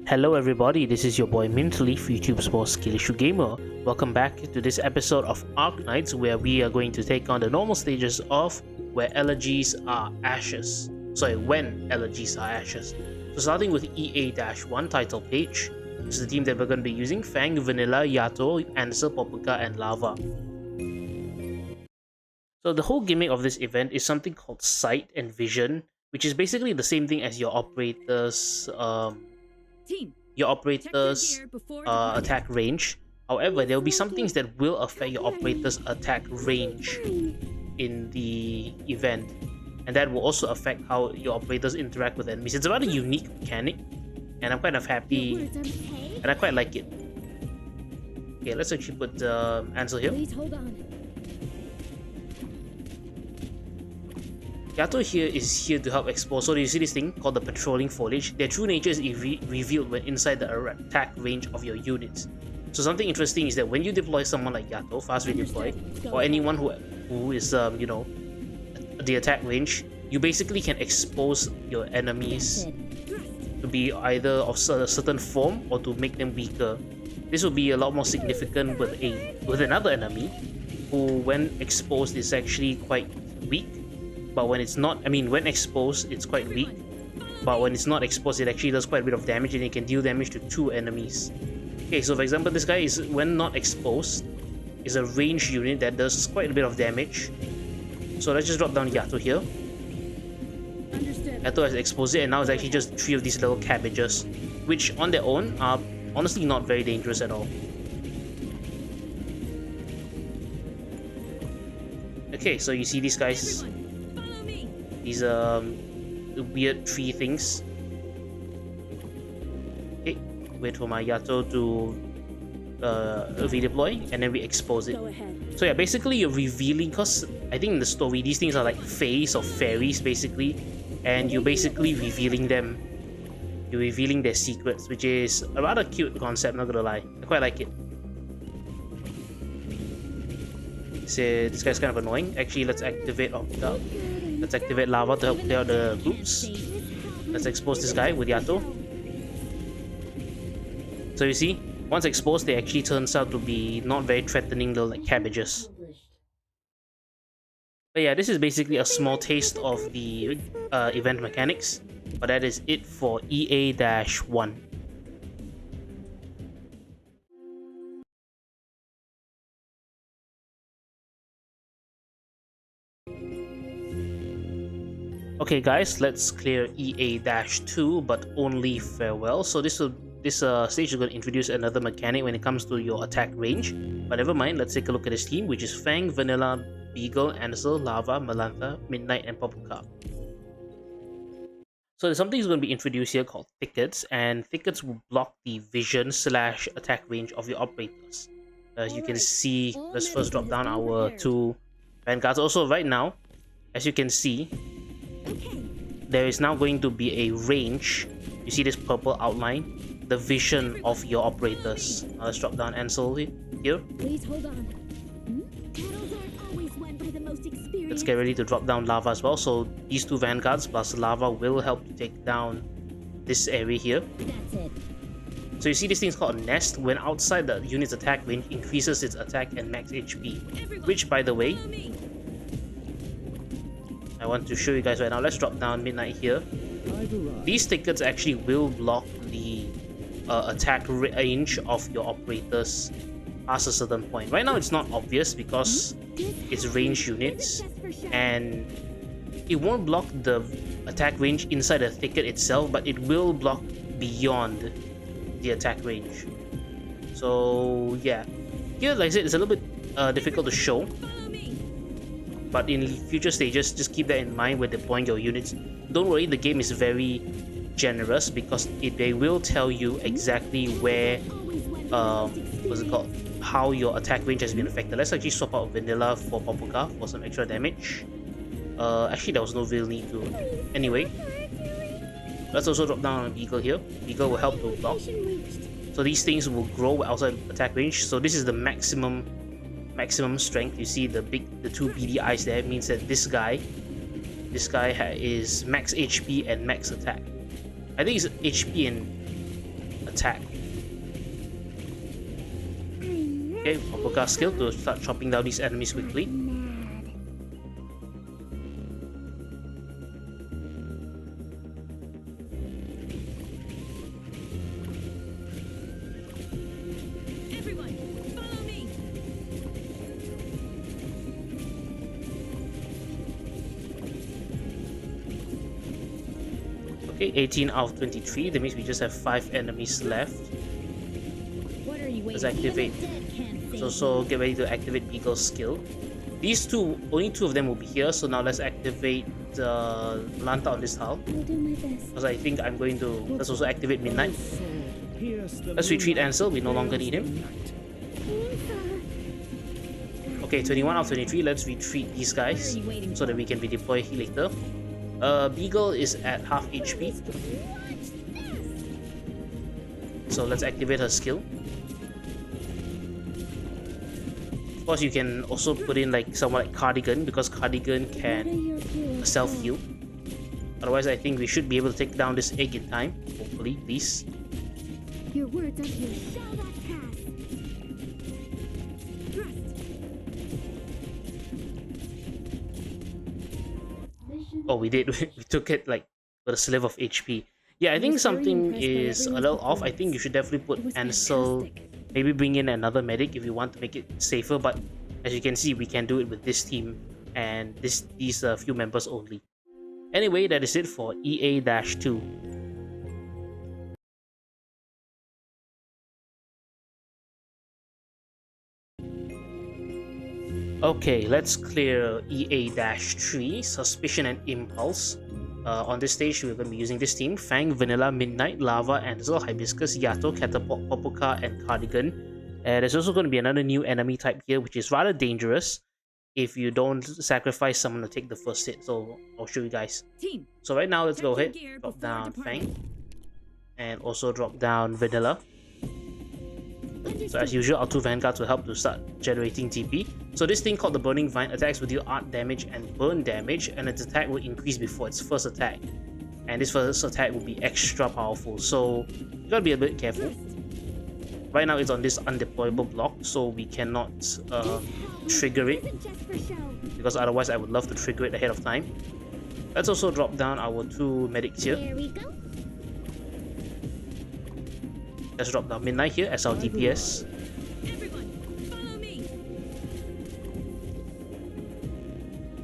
Hello everybody, this is your boy Mintleaf, YouTube's most skill issue gamer. Welcome back to this episode of Arknights, where we are going to take on the normal stages of When Elegies Are Ashes. So starting with EA-1 title page, this is the team that we're going to be using: Fang, Vanilla, Yato, Ansel, Paprika, and Lava. So the whole gimmick of this event is something called Sight and Vision, which is basically the same thing as your operators' attack range. However, there will be some things that will affect your operator's attack range in the event, and that will also affect how your operators interact with enemies. It's a rather unique mechanic, and I'm kind of happy, and I quite like it. Okay, let's actually put Ansel here. Yato here is here to help expose. So you see this thing called the patrolling foliage. Their true nature is revealed when inside the attack range of your units. So something interesting is that when you deploy someone like Yato, fast redeploy, or anyone who is the attack range, you basically can expose your enemies to be either of a certain form or to make them weaker. This will be a lot more significant with another enemy who, when exposed, is actually quite weak. But when it's not, when exposed, it's quite weak. But when it's not exposed, it actually does quite a bit of damage, and it can deal damage to 2 enemies. Okay, so for example, this guy is, when not exposed, is a ranged unit that does quite a bit of damage. So let's just drop down Yato here. Yato has exposed it, and now it's actually just 3 of these little cabbages, which on their own are honestly not very dangerous at all. Okay, so you see these guys. These weird tree things. Okay, wait for my Yato to redeploy, and then we expose it. So yeah, basically you're revealing, because I think in the story these things are like fays or fairies basically, and you're basically revealing them. You're revealing their secrets, which is a rather cute concept, not gonna lie. I quite like it. So this guy's kind of annoying. Actually, let's activate Lava to help clear out the groups. Let's expose this guy with Yato. So you see, once exposed, they actually turns out to be not very threatening little like cabbages. But yeah, this is basically a small taste of the event mechanics. But that is it for EA-1. Okay guys, let's clear EA-2, but only farewell. So this stage is going to introduce another mechanic when it comes to your attack range. But never mind, let's take a look at this team, which is Fang, Vanilla, Beagle, Ansel, Lava, Melantha, Midnight, and Paprika. So there's something that's going to be introduced here called Thickets, and Thickets will block the vision / attack range of your operators. As you can see, let's first drop down our 2 vanguards. Also right now, as you can see, there is now going to be a range. You see this purple outline? The vision of your operators. Now let's drop down Ansel here. Please hold on. Battles aren't always won by the most experienced. Let's get ready to drop down Lava as well. So these 2 vanguards plus Lava will help to take down this area here. That's it. So you see this thing's called a Nest. When outside the unit's attack range, increases its attack and max HP. Which, by the way, I want to show you guys right now. Let's drop down Midnight here. These tickets actually will block the attack range of your operators past a certain point. Right now it's not obvious because it's ranged units, and it won't block the attack range inside the thicket itself, but it will block beyond the attack range. So yeah, here, like I said, it's a little bit difficult to show. But in future stages, just keep that in mind when deploying your units. Don't worry, the game is very generous because they will tell you exactly where, how your attack range has been affected. Let's actually swap out Vanilla for Paprika for some extra damage. Actually, there was no real need to. Anyway, let's also drop down on Beagle here. Beagle will help to block. So these things will grow outside attack range. So this is the maximum strength. You see the 2 beady eyes there. It means that this guy is max HP and max attack. I think his HP and attack. Okay, Popoka skill to start chopping down these enemies quickly. Okay, 18 out of 23. That means we just have 5 enemies left. Let's activate. Let's also get ready to activate Beagle's skill. These two, only 2 of them will be here. So now let's activate Lanta on this tile. Because I think I'm going to. Let's also activate Midnight. Let's retreat Ansel. We no longer need him. Okay, 21 out of 23. Let's retreat these guys so that we can redeploy later. Beagle is at half HP. So let's activate her skill. Of course, you can also put in like someone like Cardigan because Cardigan can self-heal. Otherwise, I think we should be able to take down this egg in time. Hopefully, please. Your words up here shall not pass. Oh, we did. We took it like with a sliver of HP. Yeah, I think something is a little off. I think you should definitely put Ansel. Maybe bring in another medic if you want to make it safer. But as you can see, we can do it with this team and these few members only. Anyway, that is it for EA-2. Okay, let's clear EA-3, Suspicion and Impulse. On this stage, we're going to be using this team: Fang, Vanilla, Midnight, Lava, Ansel, Hibiscus, Yato, Catapult, Popoka, and Cardigan. There's also going to be another new enemy type here, which is rather dangerous if you don't sacrifice someone to take the first hit. So I'll show you guys. So right now, let's go ahead, drop down Fang, and also drop down Vanilla. So as usual, our 2 Vanguards will help to start generating TP. So this thing called the Burning Vine attacks will deal art damage and burn damage, and its attack will increase before its first attack. And this first attack will be extra powerful, so you gotta be a bit careful. Right now it's on this undeployable block, so we cannot trigger it, because otherwise I would love to trigger it ahead of time. Let's also drop down our 2 medics here. There we go. Let's drop down Midnight here as our DPS.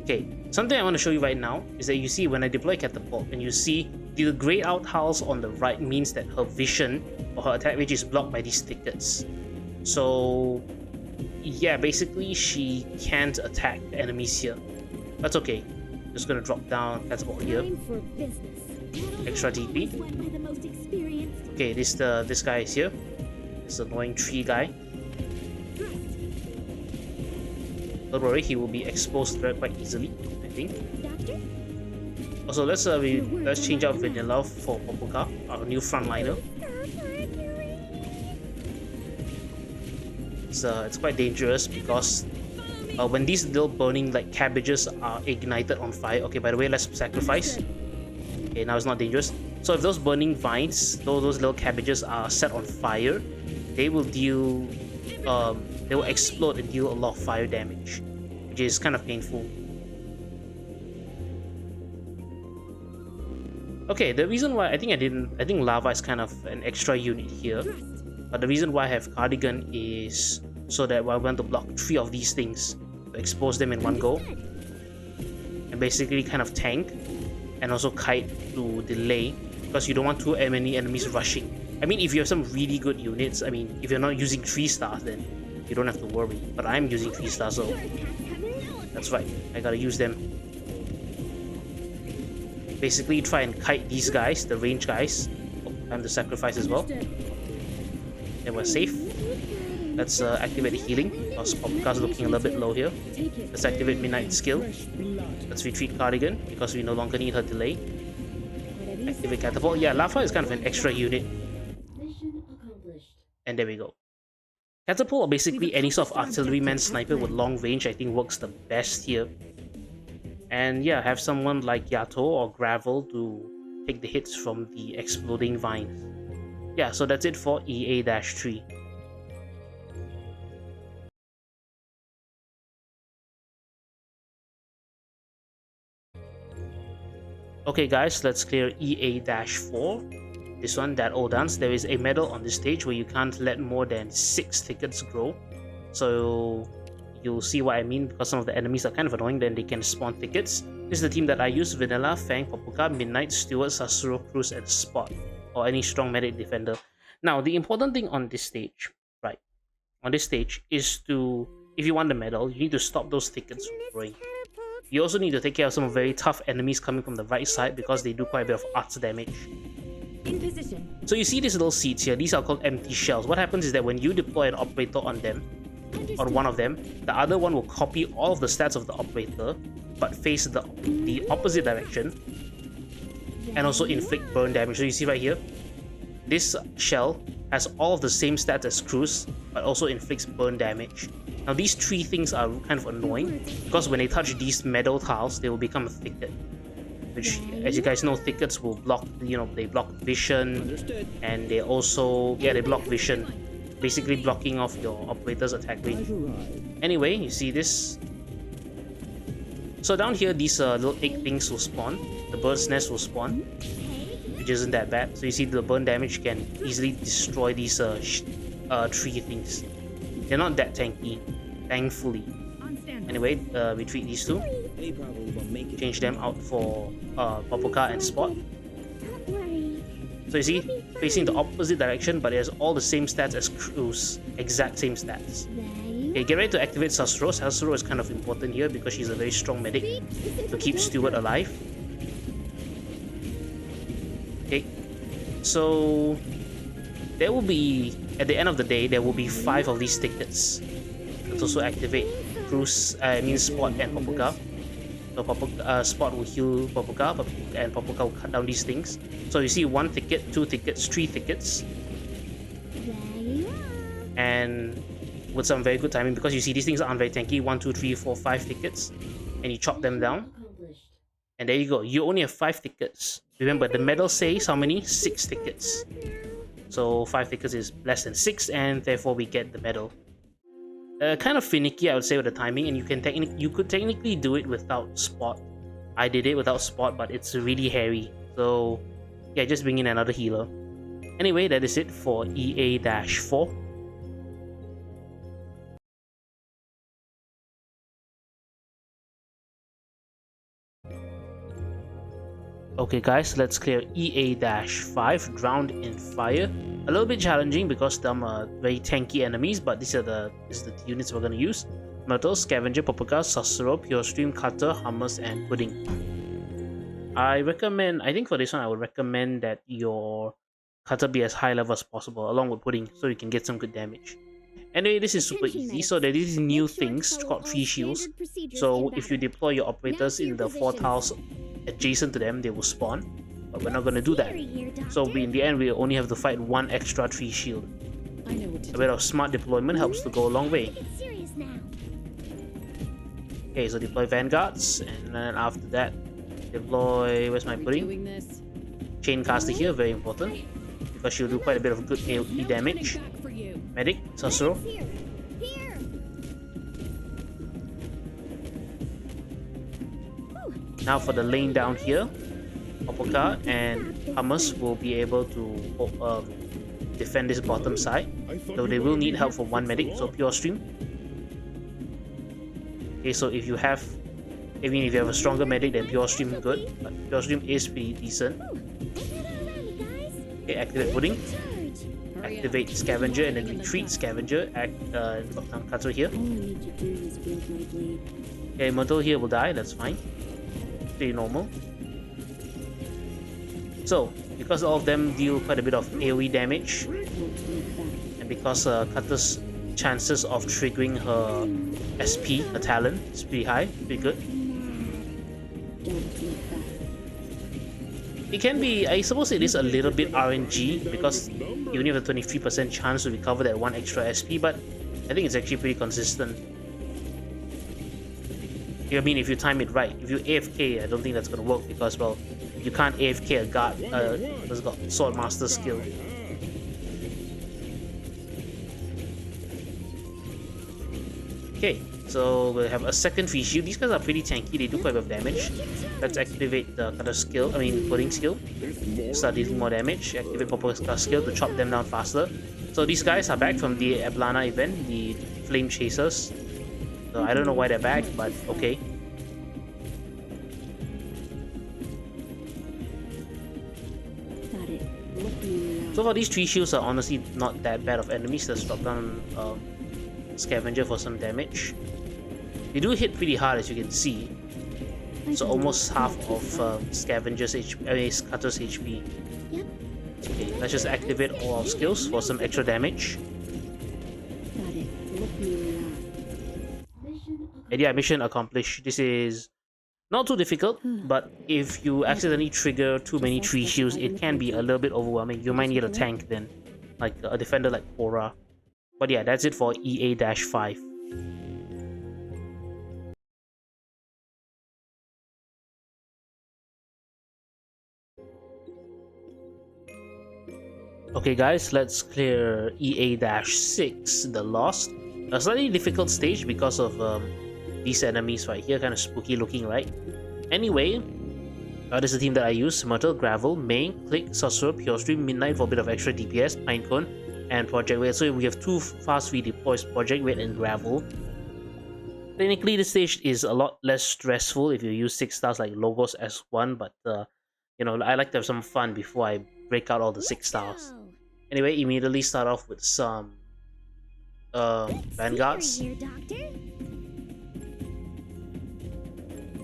Okay, something I want to show you right now is that you see when I deploy Catapult and you see the grayed out tiles on the right means that her vision or her attack range is blocked by these tickets. So yeah, basically she can't attack the enemies here. That's okay. Just gonna drop down Catapult here. Extra TP. Okay, this guy is here. This annoying tree guy. Don't worry, he will be exposed quite easily, I think. Also, let's change out Vanilla for Popoka, our new frontliner. It's quite dangerous because when these little burning like cabbages are ignited on fire. Okay, by the way, let's sacrifice. Okay, now it's not dangerous. So if those burning vines, those little cabbages are set on fire, they will deal, they will explode and deal a lot of fire damage, which is kind of painful. Okay, the reason why I think Lava is kind of an extra unit here, but the reason why I have Cardigan is so that I want to block 3 of these things, to expose them in one go, and basically kind of tank, and also kite to delay, because you don't want too many enemies rushing. I mean, if you have some really good units, I mean, if you're not using 3 stars, then you don't have to worry. But I'm using 3 stars, so that's right. I gotta use them. Basically, try and kite these guys, the range guys. Oh, time to sacrifice as well. And we're safe. Let's activate the healing, because Popka's looking a little bit low here. Let's activate Midnight's skill. Let's retreat Cardigan, because we no longer need her delay. Activate Catapult. Yeah, Lava is kind of an extra unit. And there we go. Catapult, or basically any sort of artilleryman sniper with long range, I think works the best here. And yeah, have someone like Yato or Gravel to take the hits from the exploding vines. yeah, so that's it for EA-3. Okay guys, let's clear EA-4. This one, that old dance. There is a medal on this stage where you can't let more than 6 tickets grow. So you'll see what I mean, because some of the enemies are kind of annoying, then they can spawn tickets. This is the team that I use: Vanilla, Fang, Papuka, Midnight, Stewart, Sasuro, Cruz, and Spot, or any strong medic defender. Now, the important thing on this stage, right, on this stage is to, if you want the medal, you need to stop those tickets from growing. You also need to take care of some very tough enemies coming from the right side, because they do quite a bit of arts damage. In position. So you see these little seeds here, these are called empty shells. What happens is that when you deploy an operator on them, on one of them, the other one will copy all of the stats of the operator, but face the opposite direction, and also inflict burn damage. So you see right here, this shell has all of the same stats as Cruz, but also inflicts burn damage. Now these three things are kind of annoying, because when they touch these metal tiles, they will become a thicket. Which, as you guys know, thickets will block, they block vision, and they also, they block vision, basically blocking off your operator's attack range. Anyway, you see this. So down here, these little egg things will spawn. The bird's nest will spawn, which isn't that bad. So you see the burn damage can easily destroy these tree things. They're not that tanky, thankfully. Anyway, we treat these two. Change them out for Papuka and Spot. So you see, facing the opposite direction, but it has all the same stats as Cruz. Exact same stats. Okay, get ready to activate Sasuro. Sasuro is kind of important here because she's a very strong medic to keep Stewart alive. Okay, so there will be, at the end of the day, there will be 5 of these tickets. Let's also activate Cruz, Spot and Papuka. So Spot will heal Papuka, and Papuka will cut down these things. So you see 1 ticket, 2 tickets, 3 tickets. And with some very good timing, because you see these things aren't very tanky. 1, 2, 3, 4, 5 tickets. And you chop them down. And there you go. You only have 5 tickets. Remember, the medal says how many? 6 tickets. So 5 tickets is less than 6, and therefore we get the medal. Kind of finicky, I would say, with the timing, and you could technically do it without Spot. I did it without Spot, but it's really hairy. So yeah, just bring in another healer. Anyway, that is it for EA-4. Okay guys, let's clear EA-5, Drowned in Fire. A little bit challenging because them are very tanky enemies, but this is the units we're going to use. Myrtle, Scavenger, Papuka, Sasuro, Pure Stream, Cutter, Hummus, and Pudding. I think for this one I would recommend that your Cutter be as high level as possible along with Pudding, so you can get some good damage. Anyway, this is super easy. So there are these new things called tree shields. So if you deploy your operators in the 4 tiles adjacent to them, they will spawn. But we're not going to do that. So in the end, we only have to fight 1 extra tree shield. A bit of smart deployment helps to go a long way. Okay, so deploy Vanguards, and then after that, deploy, where's my Pudding? Chaincaster here, very important, because she'll do quite a bit of good AoE damage. Medic, Sasuro. Now for the lane down here, Papuka and Hummus will be able to defend this bottom side, though they will need help for 1 medic, so Pure Stream. Okay, so if you have a stronger medic, then Pure Stream good, but Pure Stream is pretty decent. Okay, activate Pudding. Activate Scavenger and then retreat Scavenger. Knock down Cutter here. Okay, Myrtle here will die, that's fine. Pretty normal. So, because all of them deal quite a bit of AoE damage, and because Cutter's chances of triggering her SP, her talent, is pretty high, pretty good. It can be, I suppose it is a little bit RNG, because you only have a 23% chance to recover that 1 extra SP, but I think it's actually pretty consistent. I mean, if you time it right. If you AFK, I don't think that's going to work, because, well, you can't AFK a guard, what's it called, Sword Master skill. Okay, so we'll have a second free shield. These guys are pretty tanky, they do quite a bit of damage. Let's activate the cutter skill, coding skill. Start dealing more damage. Activate purple cutter skill to chop them down faster. So these guys are back from the Eblana event, the Flame Chasers. So I don't know why they're back, but okay. So far these 3 shields are honestly not that bad of enemies. Let's drop down Scavenger for some damage. They do hit pretty hard, as you can see. So almost half of Scavenger's HP, Cutter's HP. Okay, let's just activate all our skills for some extra damage. And yeah, mission accomplished. This is not too difficult, but if you accidentally trigger too many 3 shields, it can be a little bit overwhelming. You might need a tank then, like a defender like Korra. But yeah, that's it for EA-5. Okay guys, let's clear EA-6, the Lost. A slightly difficult stage because of these enemies right here, kind of spooky looking, right? Anyway, this is the team that I use: Myrtle, Gravel, May, Click, Sasura, Pure Stream, Midnight for a bit of extra DPS, Pinecone, and Project Weight. So we have 2 fast redeploys, Project Weight and Gravel. Technically, this stage is a lot less stressful if you use 6 stars like Logos S1, but you know, I like to have some fun before I break out all the 6 stars. Anyway, immediately start off with some Vanguards.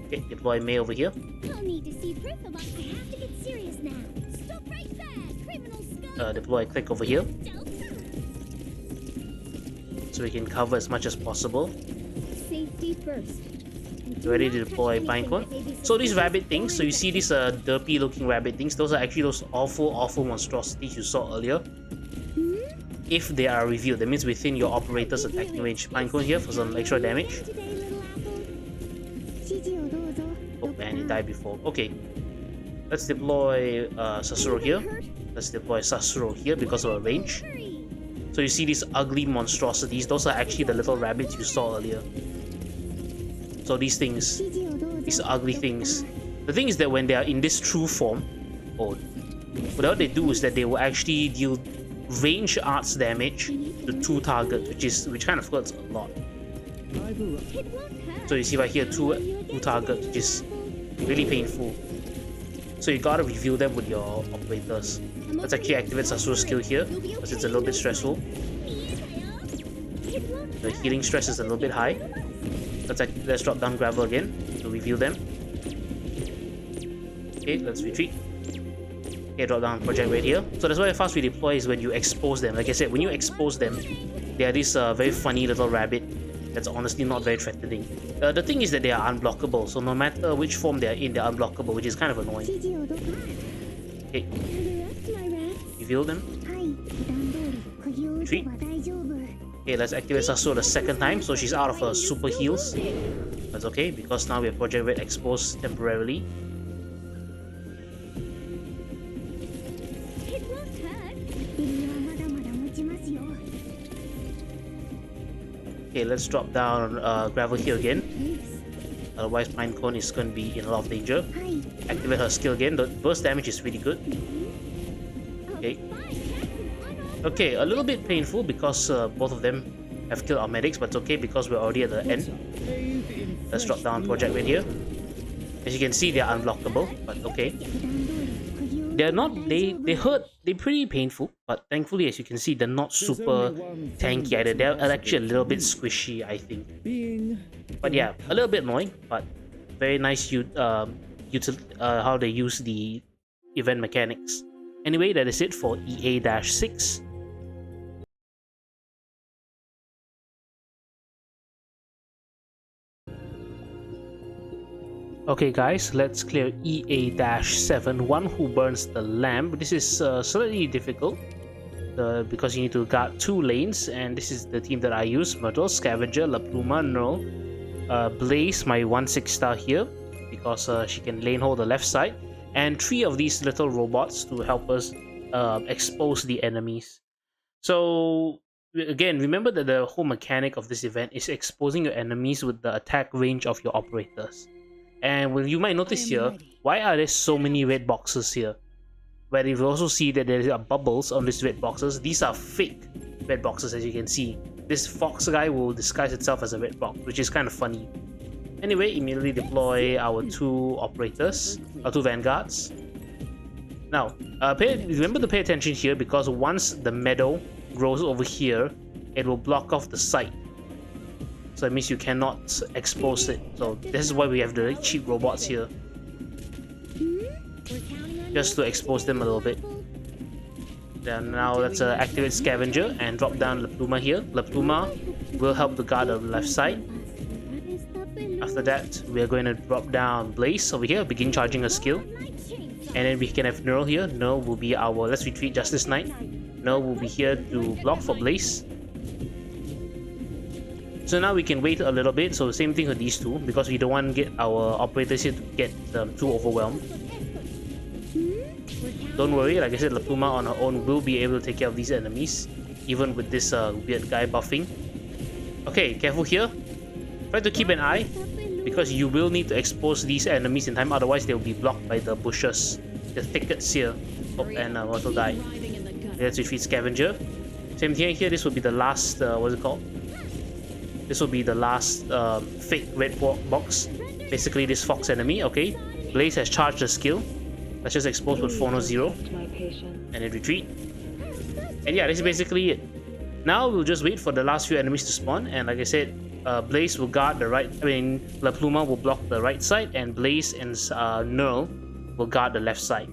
Okay, deploy May over here. I'll need to see proof of I have to get serious now. Stop right there, criminal scum. Deploy Click over here, so we can cover as much as possible. Safety first. Ready to deploy Pinecone. So these rabbit things, so you see these derpy looking rabbit things, those are actually those awful monstrosities you saw earlier. If they are revealed, that means within your operator's attacking range. Pinecone here for some extra damage. Oh man, he died before. Okay, let's deploy Sasuro here. Let's deploy Sasuro here because of our range. So you see these ugly monstrosities, those are actually the little rabbits you saw earlier. So these things, these ugly things. The thing is that when they are in this true form, what they do is that they will actually deal range arts damage to 2 targets, which kind of hurts a lot. So you see right here, two targets, which is really painful. So you gotta review them with your operators. Let's actually activate Sasuro's skill here, because it's a little bit stressful. The healing stress is a little bit high. Let's drop down Gravel again to review them. Okay, let's retreat. Okay, drop down Project right here. So that's why fast redeploy is when you expose them. Like I said, when you expose them, they are this very funny little rabbit that's honestly not very threatening. The thing is that they are unblockable, so no matter which form they are in, they're unblockable, which is kind of annoying. Okay, reveal them. Retreat. Okay, let's activate Sasuro the 2nd time, so she's out of her super heals. That's okay, because now we have Project Red exposed temporarily. Okay, let's drop down Gravel here again. Otherwise, Pinecone is going to be in a lot of danger. Activate her skill again. The burst damage is really good. Okay. Okay, a little bit painful because both of them have killed our medics, but it's okay because we're already at the end. Let's drop down Project right here. As you can see, they are unblockable, but okay. They're not, they're pretty painful, but thankfully, as you can see, they're not super tanky either. They're actually a little bit squishy, I think. But yeah, a little bit annoying, but very nice how they use the event mechanics. Anyway, that is it for EA-6. Okay guys, let's clear EA-7, One Who Burns the Lamp. This is slightly difficult because you need to guard 2 lanes, and this is the team that I use: Myrtle, Scavenger, La Pluma, Nerl, Blaze, my 1/6 star here, because she can lane hold the left side, and 3 of these little robots to help us expose the enemies. So again, remember that the whole mechanic of this event is exposing your enemies with the attack range of your operators. And well, you might notice here, why are there so many red boxes here? Where you will also see that there are bubbles on these red boxes. These are fake red boxes, as you can see. This fox guy will disguise itself as a red box, which is kind of funny. Anyway, immediately deploy our two operators, our two vanguards. Now, remember to pay attention here, because once the meadow grows over here, it will block off the sight. So it means you cannot expose it. So this is why we have the cheap robots here, just to expose them a little bit. Then now let's activate Scavenger and drop down La Pluma here. La Pluma will help to guard the left side. After that, we are going to drop down Blaze over here, begin charging a skill. And then we can have Neural here. Neural will be our Let's Retreat Justice Knight. Neural will be here to block for Blaze. So now we can wait a little bit. So same thing with these two, because we don't want to get our operators here to get too overwhelmed. Don't worry, like I said, La Pluma on her own will be able to take care of these enemies, even with this weird guy buffing. Okay, careful here. Try to keep an eye, because you will need to expose these enemies in time, otherwise they will be blocked by the bushes, the thickets here. Oh, and Mortal die. Let's retreat Scavenger. Same thing here, this will be the last, what's it called? This will be the last fake red box. Basically this fox enemy, okay. Blaze has charged the skill. Let's just expose with Phono 0. And then retreat. And yeah, this is basically it. Now we'll just wait for the last few enemies to spawn, and like I said, Blaze will guard the right, La Pluma will block the right side, and Blaze and Neural will guard the left side.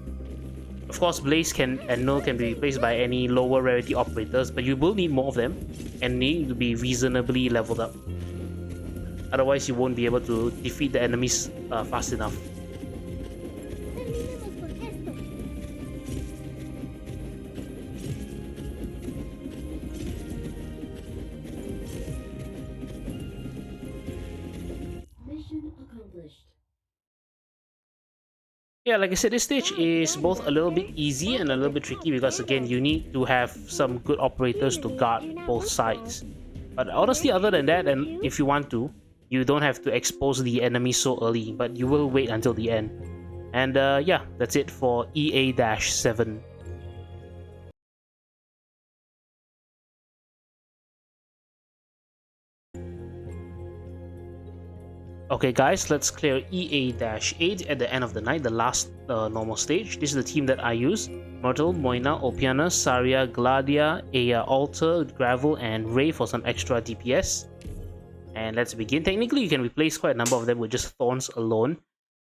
Of course, Blaze and Neural can be replaced by any lower rarity operators, but you will need more of them, and need to be reasonably leveled up. Otherwise, you won't be able to defeat the enemies fast enough. Yeah, like I said, this stage is both a little bit easy and a little bit tricky, because again, you need to have some good operators to guard both sides. But honestly, other than that, and if you want to, you don't have to expose the enemy so early, but you will wait until the end. And yeah, that's it for EA-7. Okay guys, let's clear EA-8 at the end of the night, the last normal stage. This is the team that I use. Myrtle, Moina, Opiana, Saria, Gladia, Aya Alter, Gravel, and Ray for some extra DPS. And let's begin. Technically, you can replace quite a number of them with just Thorns alone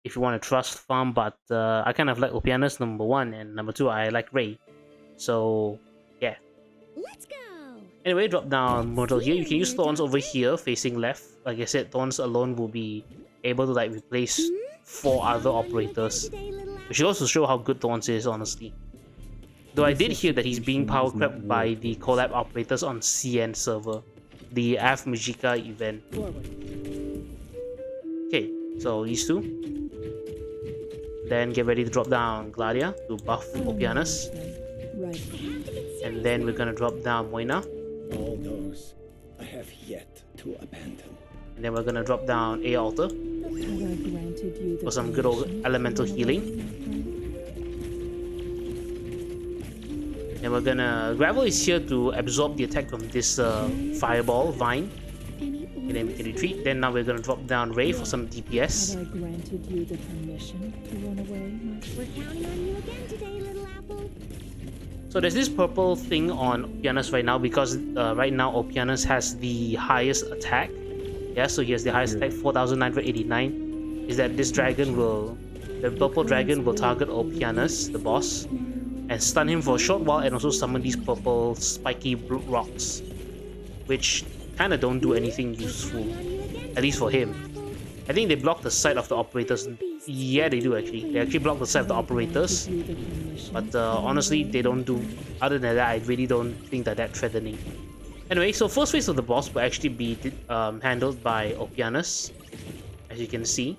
if you want to trust farm, but I kind of like Opiana's number 1, and number 2, I like Ray. So, yeah. Let's go. Anyway, drop down Myrtle here. You can use Thorns over here, facing left. Like I said, Thorns alone will be able to like replace 4 other operators, which goes to show how good Thorns is, honestly. Though I did hear that he's being power crept by the collab operators on CN server, the AF Magica event. Okay, so these two. Then get ready to drop down Gladia to buff Opianus. And then we're gonna drop down Moina. All those I have yet to abandon. And then we're gonna drop down A Altar for some good old elemental healing. And we're gonna... Gravel is here to absorb the attack from this fireball vine. And then we can retreat. Then now we're gonna drop down Ray for some DPS. Have I granted you the permission to run away, We're counting on you again today, little apple. So there's this purple thing on Opianus right now, because right now Opianus has the highest attack. Yeah, so he has the highest attack, 4,989. Is that this dragon will... The purple dragon will target Opianus, the boss, and stun him for a short while, and also summon these purple spiky rocks, which kind of don't do anything useful, at least for him. I think they block the sight of the operators. Yeah, they do actually. They actually block the sight of the operators. But honestly, they don't do... Other than that, I really don't think that that's threatening. Anyway, so first phase of the boss will actually be handled by Opianus, as you can see.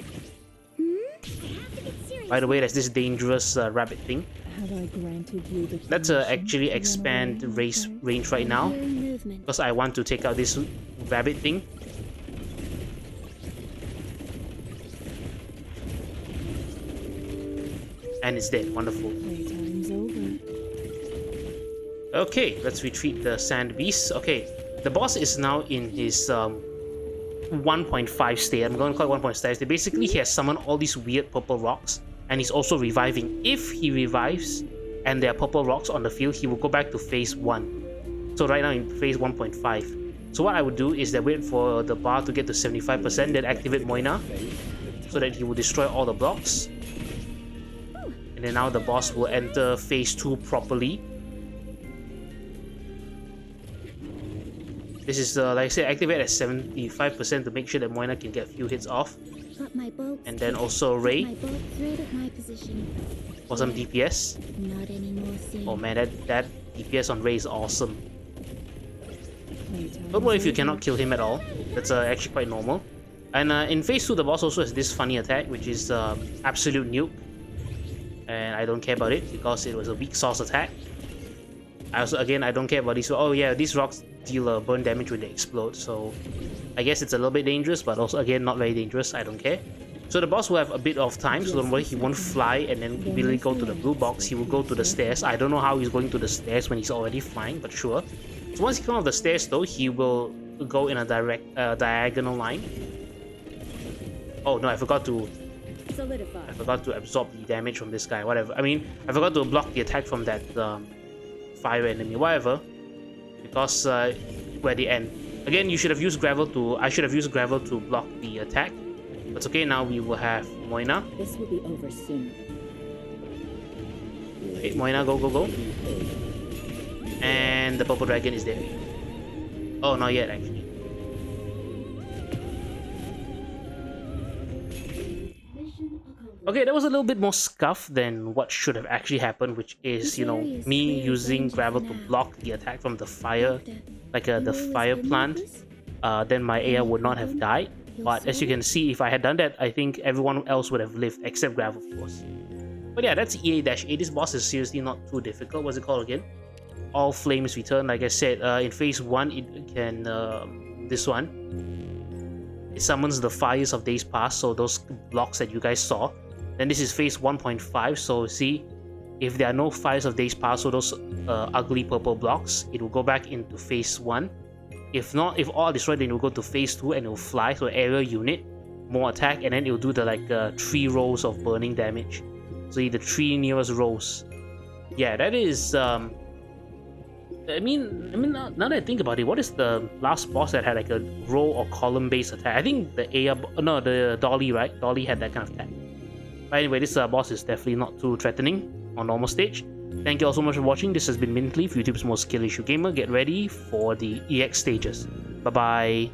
By the way, there's this dangerous rabbit thing. Have I granted you the Let's permission actually to run expand away, race Frank? range right now, Hearing movement. because I want to take out this rabbit thing. And it's dead. Wonderful. Playtime's over. Okay, let's retreat the sand beast. Okay, the boss is now in his 1.5 state. I'm going to call it 1.5 state. Basically, he has summoned all these weird purple rocks, and he's also reviving. If he revives and there are purple rocks on the field, he will go back to phase 1. So right now in phase 1.5. So what I would do is that wait for the bar to get to 75%, then activate Moina, so that he will destroy all the blocks. And then now the boss will enter phase 2 properly. This is, like I said, activate at 75% to make sure that Moina can get a few hits off. But my bolt And then also Ray my bolt thread at my position. for some DPS. Not anymore, soon. Oh man, that DPS on Ray is awesome. Playtime's Don't worry if you over. cannot kill him at all. That's actually quite normal. And in phase 2, the boss also has this funny attack, which is Absolute Nuke. And I don't care about it because it was a weak source attack. I don't care about these. Oh yeah, these rocks deal burn damage when they explode, so I guess it's a little bit dangerous, but also again not very dangerous. I don't care. So the boss will have a bit of time, so don't worry, he won't fly and then immediately go to the blue box. He will go to the stairs. I don't know how he's going to the stairs when he's already flying, but sure. So once he comes off the stairs though, he will go in a diagonal line. Oh no, I forgot to absorb the damage from this guy. Whatever. I mean, I forgot to block the attack from that fire enemy. Whatever. Because we're at the end. Again, you should have used gravel to. I should have used gravel to block the attack. But it's okay. Now we will have Moina. This will be over soon. Okay, Moina, go, go, go. And the purple dragon is there. Oh, not yet actually. Okay, that was a little bit more scuff than what should have actually happened, which is, you know, me using gravel to block the attack from the fire, like the fire plant. Then my AI would not have died. But as you can see, if I had done that, I think everyone else would have lived, except gravel, of course. But yeah, that's EA-8. This boss is seriously not too difficult. What's it called again? All Flames Return. Like I said, in phase 1, it can... this one. It summons the fires of days past, so those blocks that you guys saw. Then this is phase 1.5, so see, if there are no fires of days past, so those ugly purple blocks, it will go back into phase 1. If not, if all destroyed, then it will go to phase 2 and it will fly, so area unit, more attack, and then it will do the like 3 rows of burning damage. So the 3 nearest rows. Yeah, that is I mean, now that I think about it, what is the last boss that had like a row or column based attack? I think the Dolly, right? Dolly had that kind of attack. But anyway, this boss is definitely not too threatening on normal stage. Thank you all so much for watching. This has been Mintleaf, YouTube's most skill issue gamer. Get ready for the EX stages. Bye bye.